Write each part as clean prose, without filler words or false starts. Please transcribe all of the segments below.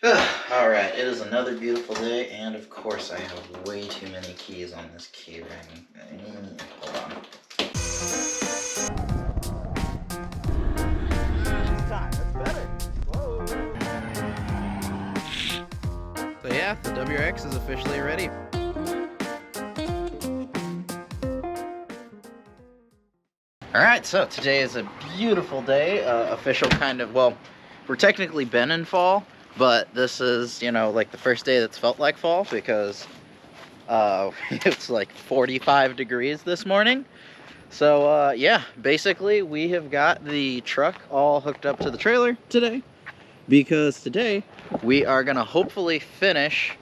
Alright, it is another beautiful day, and of course I have way too many keys on this key ring. Hold on. So yeah, the WRX is officially ready. Alright, so today is a beautiful day, official kind of, well, we're technically been in fall, but this is, you know, like the first day that's felt like fall because it's like 45 degrees this morning. So yeah, basically we have got the truck all hooked up to the trailer today because today we are going to hopefully finish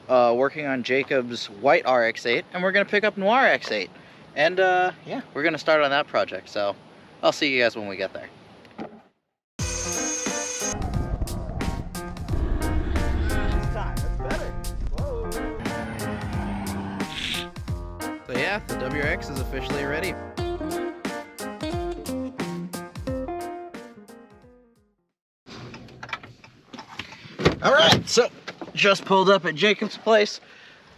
working on Jacob's white RX-8 and we're going to pick up NoirX-8. And yeah, we're going to start on that project, so I'll see you guys when we get there. So yeah, the WRX is officially ready. Alright, so just pulled up at Jacob's place.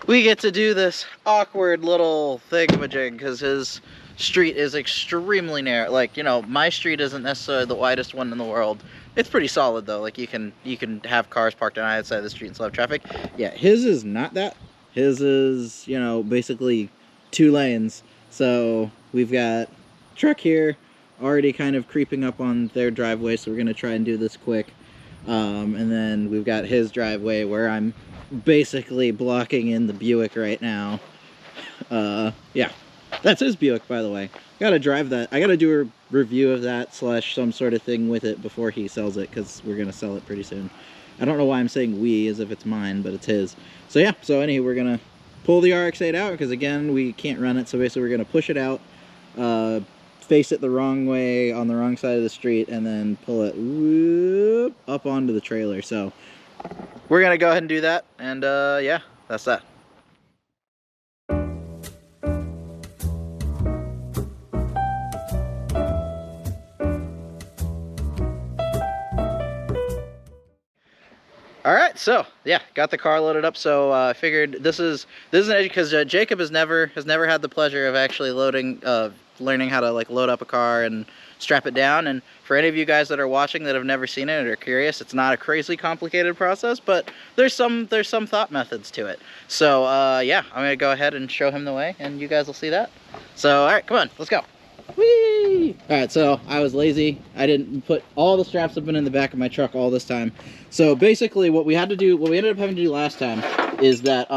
We get to do this awkward little thingamajig because his street is extremely narrow. Like, you know, my street isn't necessarily the widest one in the world. It's pretty solid though. Like you can have cars parked on either side of the street and still have traffic. Yeah, his is not that. His is, you know, basically 2 lanes. So we've got truck here already kind of creeping up on their driveway, so we're gonna try and do this quick. And then we've got his driveway where I'm basically blocking in the Buick right now. Yeah, that's his Buick, by the way. Gotta drive that. I gotta do a review of that slash some sort of thing with it before he sells it, because we're gonna sell it pretty soon. I don't know why I'm saying we as if it's mine, but it's his. So yeah, so anyway, we're gonna pull the RX-8 out because again we can't run it, so basically we're gonna push it out, face it the wrong way on the wrong side of the street, and then pull it whoop, up onto the trailer. So we're gonna go ahead and do that, and yeah, that's that. All right, so yeah, got the car loaded up. So I figured this is an because Jacob has never had the pleasure of actually learning how to like load up a car and strap it down. And for any of you guys that are watching that have never seen it or are curious, it's not a crazy complicated process, but there's some thought methods to it. So yeah, I'm gonna go ahead and show him the way, and you guys will see that. So all right, come on, let's go. Whee! All right, so I was lazy. I didn't put all the straps have been in the back of my truck all this time. So basically what we ended up having to do last time is that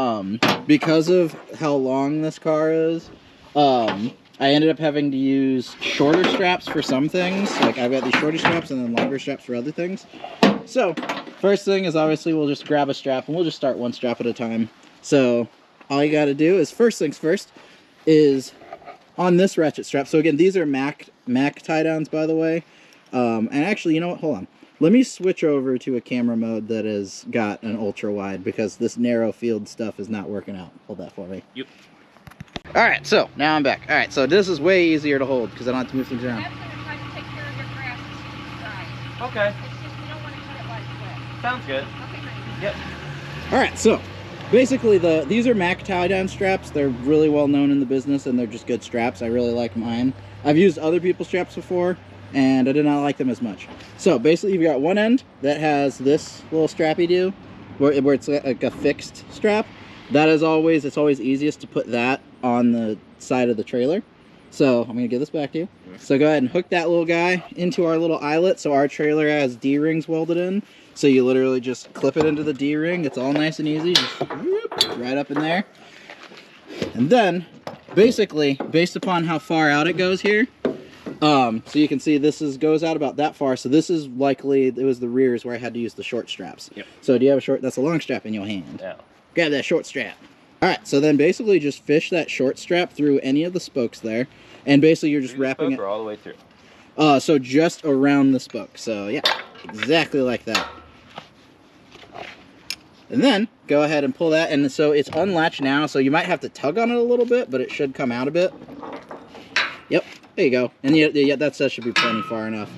because of how long this car is, I ended up having to use shorter straps for some things. Like I've got these shorter straps and then longer straps for other things. So first thing is obviously we'll just grab a strap and we'll just start one strap at a time. So all you got to do is first things first is on this ratchet strap. So again, these are Mac tie downs, by the way. And actually, you know what? Hold on. Let me switch over to a camera mode that has got an ultra wide because this narrow field stuff is not working out. Hold that for me. Yep. All right, so now I'm back. All right, so this is way easier to hold because I don't have to move things around. Okay. It's just you don't want to cut it like that. Sounds good. Okay, great. Yep. All right, so basically these are Mac tie down straps. They're really well known in the business and they're just good straps. I really like mine. I've used other people's straps before and I did not like them as much. So basically you've got one end that has this little strappy do where it's like a fixed strap. That is always, it's always easiest to put that on the side of the trailer. So I'm gonna give this back to you. So go ahead and hook that little guy into our little eyelet. So our trailer has D-rings welded in. So you literally just clip it into the D-ring. It's all nice and easy. Just whoop, right up in there. And then basically, based upon how far out it goes here, so you can see this goes out about that far. So this is likely, it was the rears where I had to use the short straps. Yep. So do you have a short, that's a long strap in your hand. Yeah. Grab that short strap. All right, so then basically just fish that short strap through any of the spokes there. And basically you're just wrapping it. Or all the way through? So just around the spoke. So yeah, exactly like that. And then go ahead and pull that. And so it's unlatched now, so you might have to tug on it a little bit, but it should come out a bit. Yep, there you go. And yeah, that should be plenty far enough.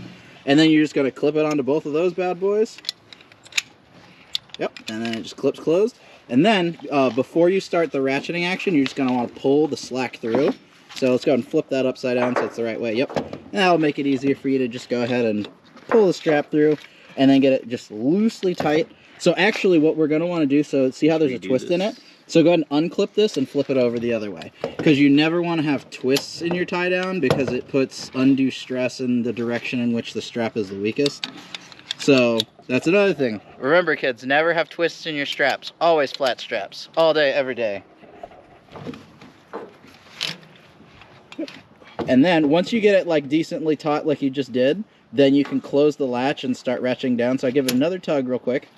And then you're just gonna clip it onto both of those bad boys. Yep, and then it just clips closed. And then, before you start the ratcheting action, you're just going to want to pull the slack through. So let's go ahead and flip that upside down so it's the right way. Yep, and that'll make it easier for you to just go ahead and pull the strap through and then get it just loosely tight. So actually what we're going to want to do, so see how there's a twist in it? So go ahead and unclip this and flip it over the other way. Because you never want to have twists in your tie down because it puts undue stress in the direction in which the strap is the weakest. So that's another thing. Remember kids, never have twists in your straps. Always flat straps. All day, every day. And then once you get it like decently taut like you just did, then you can close the latch and start ratcheting down. So I give it another tug real quick.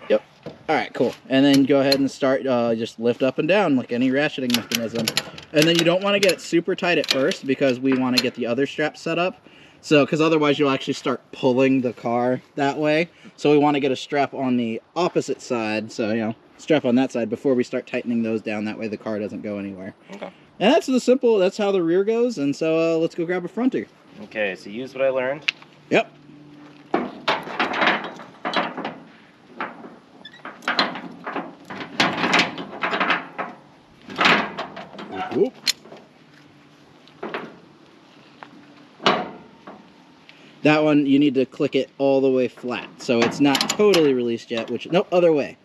Yep. All right, cool. And then go ahead and start, just lift up and down like any ratcheting mechanism. And then you don't want to get it super tight at first because we want to get the other strap set up. So, because otherwise you'll actually start pulling the car that way. So we want to get a strap on the opposite side. So, you know, strap on that side before we start tightening those down. That way the car doesn't go anywhere. Okay. And that's how the rear goes. And so let's go grab a fronter. Okay, so use what I learned. Yep. Whoop. That one, you need to click it all the way flat. So it's not totally released yet, which, nope, other way.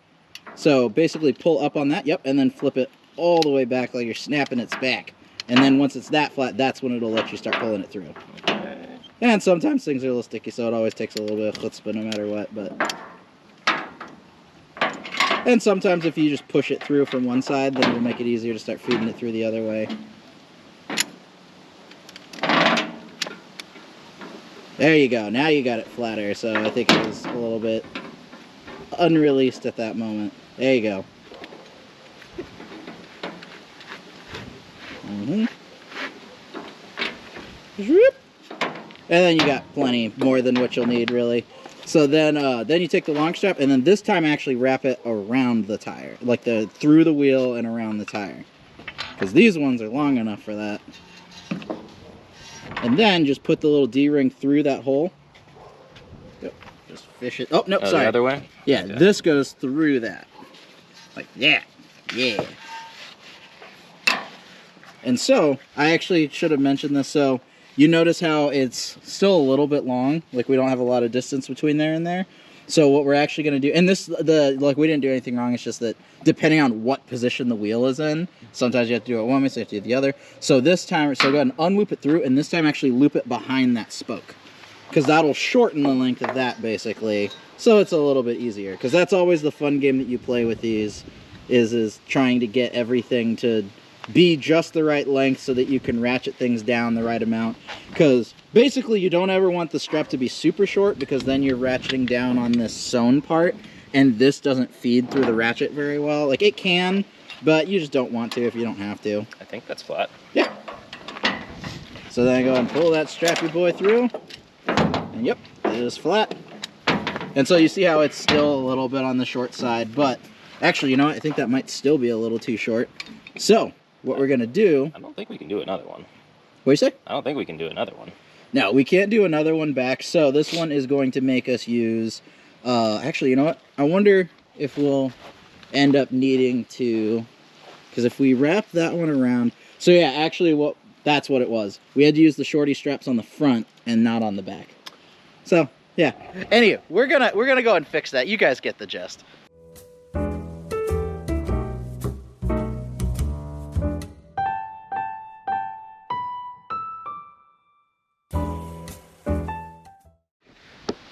So basically pull up on that, yep, and then flip it all the way back like you're snapping its back. And then once it's that flat, that's when it'll let you start pulling it through. Okay. And sometimes things are a little sticky, so it always takes a little bit of chutzpah no matter what, but... And sometimes if you just push it through from one side, then it'll make it easier to start feeding it through the other way. There you go. Now you got it flatter, so I think it was a little bit unreleased at that moment. There you go. And then you got plenty more than what you'll need, really. So then you take the long strap, and then this time actually wrap it around the tire, like through the wheel and around the tire, because these ones are long enough for that. And then just put the little D-ring through that hole. Yep. Just fish it. Oh, no, sorry. The other way? Yeah, okay. This goes through that. Like, yeah. Yeah. And so, I actually should have mentioned this. So, you notice how it's still a little bit long. Like, we don't have a lot of distance between there and there. So, what we're actually going to do, and this, like, we didn't do anything wrong. It's just that depending on what position the wheel is in, sometimes you have to do it one way, so you have to do it the other. So this time, so go ahead and unloop it through, and this time actually loop it behind that spoke, because that'll shorten the length of that, basically. So it's a little bit easier, because that's always the fun game that you play with these, is trying to get everything to be just the right length so that you can ratchet things down the right amount. Because basically you don't ever want the strap to be super short, because then you're ratcheting down on this sewn part, and this doesn't feed through the ratchet very well. Like, it can, but you just don't want to if you don't have to. I think that's flat. Yeah. So then I go ahead and pull that strappy boy through, and yep, it is flat. And so you see how it's still a little bit on the short side, but actually, you know what? I think that might still be a little too short. So what we're gonna do... I don't think we can do another one. What do you say? I don't think we can do another one. No, we can't do another one back, so this one is going to make us use... actually, you know what? I wonder if we'll end up needing to... Because if we wrap that one around... So yeah, actually, that's what it was. We had to use the shorty straps on the front and not on the back. So, yeah. Anyway, we're gonna go and fix that. You guys get the gist.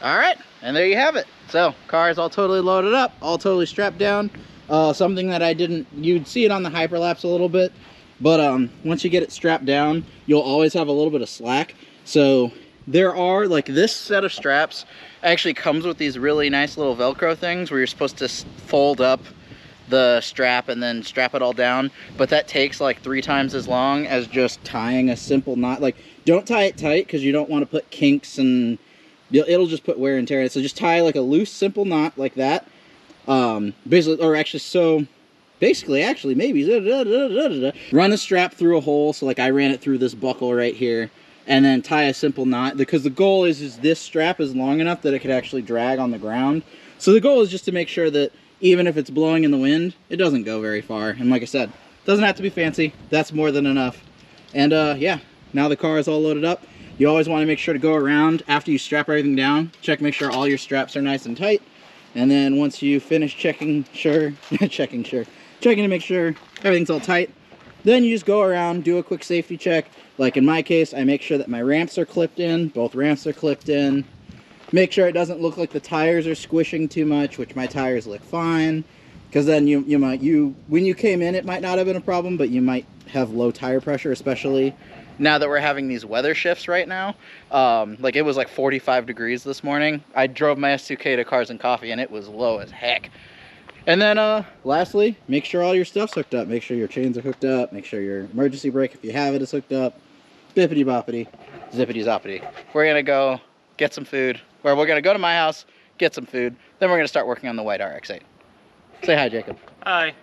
All right, and there you have it. So, car is all totally loaded up, all totally strapped down. Something that you'd see it on the hyperlapse a little bit, but once you get it strapped down, you'll always have a little bit of slack. So there are, like, this set of straps actually comes with these really nice little Velcro things where you're supposed to fold up the strap and then strap it all down, but that takes like 3 times as long as just tying a simple knot. Like, don't tie it tight because you don't want to put kinks and it'll just put wear and tear in it. So just tie like a loose, simple knot like that. Basically, or actually, so basically, actually, maybe run a strap through a hole. So like I ran it through this buckle right here. and then tie a simple knot, because the goal is this strap is long enough that it could actually drag on the ground. So the goal is just to make sure that even if it's blowing in the wind, it doesn't go very far. And like I said, doesn't have to be fancy. That's more than enough. And yeah, now the car is all loaded up. You always want to make sure to go around after you strap everything down. Check, make sure all your straps are nice and tight. And then once you finish checking to make sure everything's all tight, then you just go around, do a quick safety check. Like in my case, I make sure that my ramps are clipped in, both ramps are clipped in. Make sure it doesn't look like the tires are squishing too much, which my tires look fine. Because then when you came in, it might not have been a problem, but you might have low tire pressure, especially now that we're having these weather shifts right now. Like it was like 45 degrees this morning. I drove my S2K to Cars and Coffee and it was low as heck. And then lastly, make sure all your stuff's hooked up. Make sure your chains are hooked up. Make sure your emergency brake, if you have it, is hooked up. Bippity boppity, zippity zoppity. We're gonna go get some food. Or we're gonna go to my house, get some food. Then we're gonna start working on the white RX-8. Say hi, Jacob. Hi.